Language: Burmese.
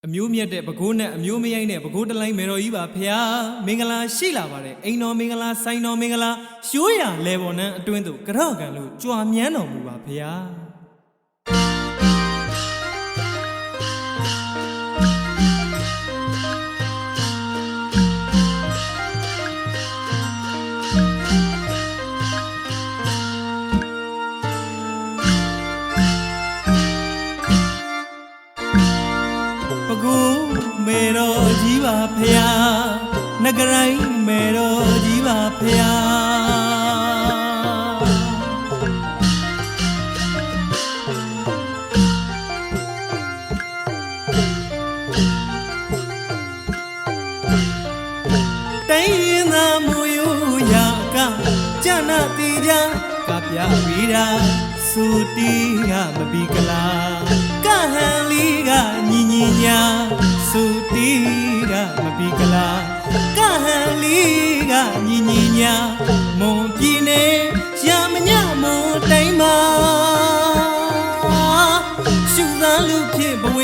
အမျိုးမြတ်တဲ့ပဲခူးနဲ့အမျိုးမရိုင်းတဲ့ပဲခူးတလိုင်းမေတော်ကြီးပါဖျားမင်္ဂလာရှိလာပါတယ်အိမ်တော်မင်္ဂလာဆိုင်တော်မင်္ဂလာရှိုးရလဲပေါ်နှံအတွင်းသို့ကြော့ကန်လို့ကြွာမြန်းတော်မူပါဖျားမေတော်ကြီးပါဖျားနဂရိုင်းမေတော်ကြီးပါဖျားတိုင်းရင်သာမူယူရာကကျနာတိကြကပြဝီရာစူတီကမဘီကလာကဟန်လီကညီညီညာစူတီကမဘီကလာကဟန်လီကညီညီညာမွန်ပြည်နေရမညမွန်တိုင်းမှာရှုသားလူဖြစ်ဘဝ